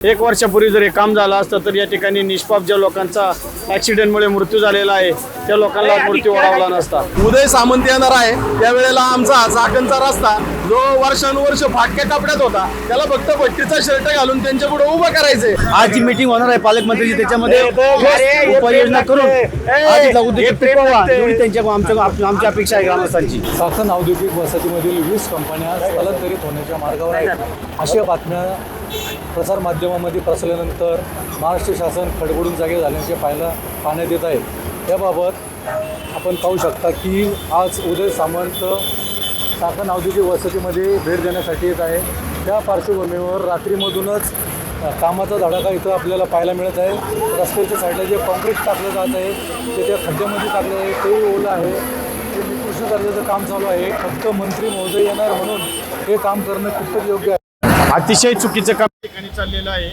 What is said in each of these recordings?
एक वर्षापूर्वी जर हे काम झालं असतं तर या ठिकाणी निष्पाप ज्या लोकांचा ऍक्सिडेंटमुळे मृत्यू झालेला आहे त्या लोकांना मृत्यू ओढावला नसता। उदय सामंत येणार आहे त्यावेळेला आमचा चाकणचा रस्ता जो वर्षानुवर्ष फाटक्या कपड्यात होता त्याला फक्त पट्टीचा शर्ट घालून त्यांच्या पुढे उभं करायचंय। आज जी मीटिंग होणार आहे पालकमंत्रीची त्याच्यामध्ये उपाययोजना करून आमची अपेक्षा आहे ग्रामस्थांची। चाकण औद्योगिक वसाहतीमधील 20 कंपन्या स्थलांतरित होण्याच्या मार्गावर आहेत अशा बातम्या प्रसार माध्यमामध्ये पसरल्यानंतर महाराष्ट्र शासन खडबडून जागे झाल्याचे पाहण्यात येत आहे। त्याबाबत आपण पाहू शकता की आज उदय सामंत चाकण औद्योगिक वसाहतीमध्ये भेट देण्यासाठी येत आहे। त्या पार्श्वभूमीवर रात्रीमधूनच कामाचा धडाका इथं आपल्याला पाहायला मिळत आहे। रस्त्याच्या साईडला जे कॉन्क्रीट टाकलं जात आहे ते त्या खड्ड्यामध्ये टाकलं आहे तेही ओलं आहे। ते निकृष्ट दर्जाचं काम चालू आहे। फक्त मंत्री महोदय येणार म्हणून हे काम करणं कितपत योग्य आहे? अतिशय चुकीचं काम ठिकाणी चाललेलं आहे।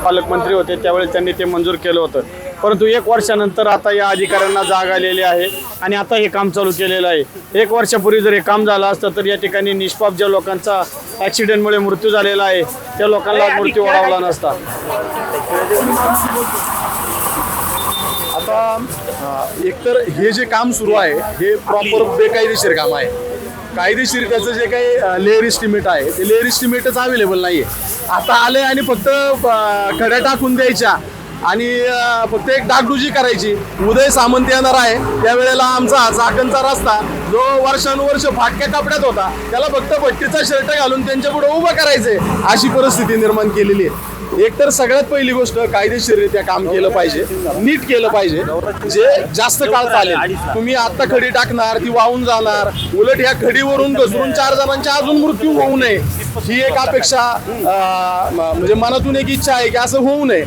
पालकमंत्री होते त्यावेळी त्यांनी ते मंजूर केलं होतं, परंतु एक वर्षानंतर आता या अधिकाऱ्यांना जाग आलेली आहे आणि आता हे काम चालू केलेलं आहे। एक वर्षापूर्वी जर हे काम झालं असतं तर या ठिकाणी निष्पाप ज्या लोकांचा ऍक्सिडेंटमुळे मृत्यू झालेला आहे त्या लोकांना मृत्यू ओढावला नसता। आता एकतर हे जे काम सुरू आहे हे प्रॉपर बेकायदेशीर काम आहे। कायदेशीर त्याचं जे काही लेअर इस्टिमेट आहे ते लेअर इस्टिमेटच अवेलेबल नाही आहे। आता आले आणि फक्त खड्या टाकून द्यायच्या आणि फक्त एक डागडुजी करायची। उदय सामंत येणार आहे त्यावेळेला आमचा चाकणचा रस्ता जो वर्षानुवर्ष फाटक्या कपड्यात होता त्याला फक्त पट्टीचा शर्ट घालून त्यांच्या पुढे उभं करायचंय अशी परिस्थिती निर्माण केलेली आहे। एकतर सगळ्यात पहिली गोष्ट कायदेशीररित्या काम केलं पाहिजे, नीट केलं पाहिजे, जे जास्त काळ चालेल। तुम्ही आता खडी टाकणार ती वाहून जाणार, उलट या खडीवरून घसरून 4 जणांचा अजून मृत्यू होऊ नये ही एक अपेक्षा म्हणजे मनातून एक इच्छा आहे की असं होऊ नये।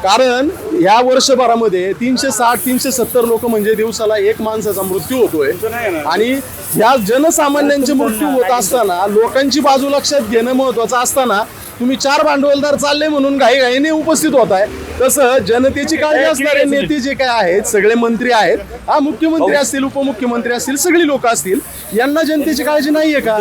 कारण या वर्षभरामध्ये 360-370 लोक म्हणजे दिवसाला एक माणसाचा मृत्यू होतोय आणि ह्या जनसामान्यांचे मृत्यू होत असताना लोकांची बाजू लक्षात घेणं महत्वाचं असताना तुम्ही 4 भांडवलदार चालले म्हणून घाईघाईने उपस्थित होत आहे। तसं जनतेची काळजी असणारे नेते जे काय आहेत सगळे मंत्री आहेत, मुख्यमंत्री असतील उपमुख्यमंत्री असतील सगळी लोक असतील, यांना जनतेची काळजी नाहीये का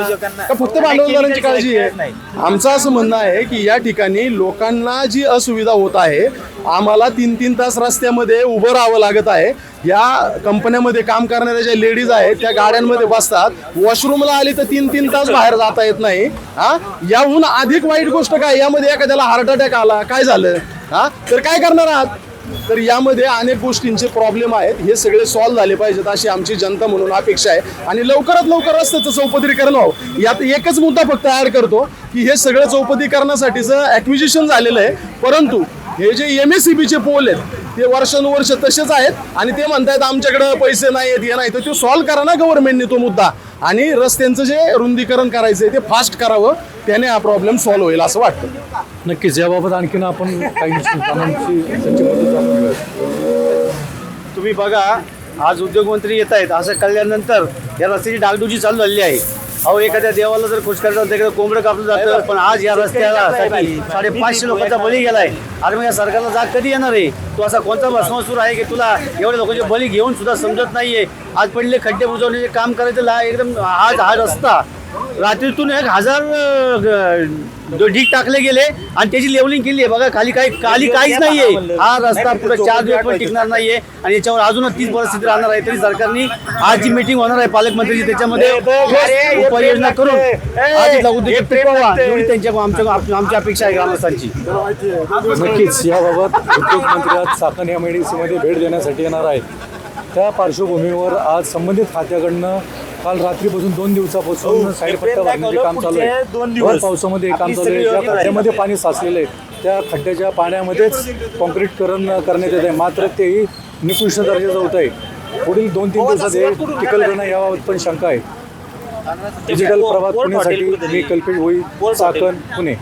फक्त भांडवलदारांची काळजी आहे? आमचं असं म्हणणं आहे की या ठिकाणी लोकांना जी असुविधा होत आहे, आम्हाला 3-3 तास रस्त्यामध्ये उभं राहावं लागत आहे। या कंपन्यामध्ये काम करणाऱ्या ज्या लेडीज आहेत त्या गाड्यांमध्ये बसतात, वॉशरूमला आली तर 3-3 तास बाहेर जाता येत नाही। याहून अधिक वाईट गोष्ट काय, यामध्ये एखाद्याला हार्ट अटॅक आला काय झालं तर काय करणार आहात? तर यामध्ये अनेक गोष्टींचे प्रॉब्लेम आहेत, हे सगळे सॉल्व्ह झाले पाहिजेत अशी आमची जनता म्हणून अपेक्षा आहे आणि लवकरात लवकर रस्त्याचं चौपदरीकरण व्हावं। यात एकच मुद्दा फक्त ऍड करतो की हे सगळं चौपदरीकरणासाठीचं ॲक्विजिशन झालेलं आहे, परंतु हे जे MSEBचे पोल आहेत ते वर्षानुवर्ष तसेच आहेत आणि ते म्हणतायत आमच्याकडे पैसे नाही आहेत हे नाही, तर तो सॉल्व्ह करा ना गव्हर्नमेंटने तो मुद्दा, आणि रस्त्यांचं जे रुंदीकरण करायचं आहे ते फास्ट करावं, त्याने हा प्रॉब्लेम सॉल्व्ह होईल असं वाटतं। नक्कीच याबाबत आणखीन आपण काही कामांची त्यांची मदत जाणून घेऊया। तुम्ही बघा आज उद्योगमंत्री येत आहेत असं कळल्यानंतर या रस्त्याची डागडुजी चालू झालेली आहे। अहो एखाद्या देवाला जर खुश करायचं तिकडे कोंबडं कापलं जातं, पण आज या रस्त्याला 550 लोकांचा बळी गेलाय। अरे मग या सरकारला जाग कधी येणार आहे? तू असा कोणता भस्मासूर आहे की तुला एवढ्या लोकांचे बळी घेऊन सुद्धा समजत नाहीये? आज पडले खड्डे बुजवण्याचे काम करायचं एकदम आज हा रस्ता रात्रीतून 1000 ढीक टाकले गेले आणि त्याची लेवलिंग केली आहे। बघा खाली काहीच नाहीये। हा रस्ता पुढे 4 दिवस पण टिकणार नाहीये आणि याच्यावर अजूनच तीच परिस्थिती राहणार आहे। तरी सरकारने आज जी मीटिंग होणार आहे पालकमंत्रीची त्याच्यामध्ये उपाययोजना करून आमची अपेक्षा आहे ग्रामस्थांची। नक्कीच याबाबत उद्योगमंत्री आज चाकण या मेडिसीमध्ये भेट देण्यासाठी येणार आहेत। त्या पार्श्वभूमीवर आज संबंधित खात्याकडनं काल रात्रीपासून 2 दिवसापासून साईड पट्ट्या बांधण्याचे काम चालू आहे। भर पावसामध्ये काम चालू आहे। ज्या खड्ड्यामध्ये पाणी साचलेलं आहे त्या खड्ड्याच्या पाण्यामध्येच कॉन्क्रीटकरण करण्यात येत आहे, मात्र तेही निकृष्ट दर्जाचं होत आहे। पुढील 2-3 दिवसात हे टिकल करणं याबाबत पण शंका आहे। डिजिटल प्रभात पुण्यासाठी मी कल्पेश भोई, चाकण, पुणे।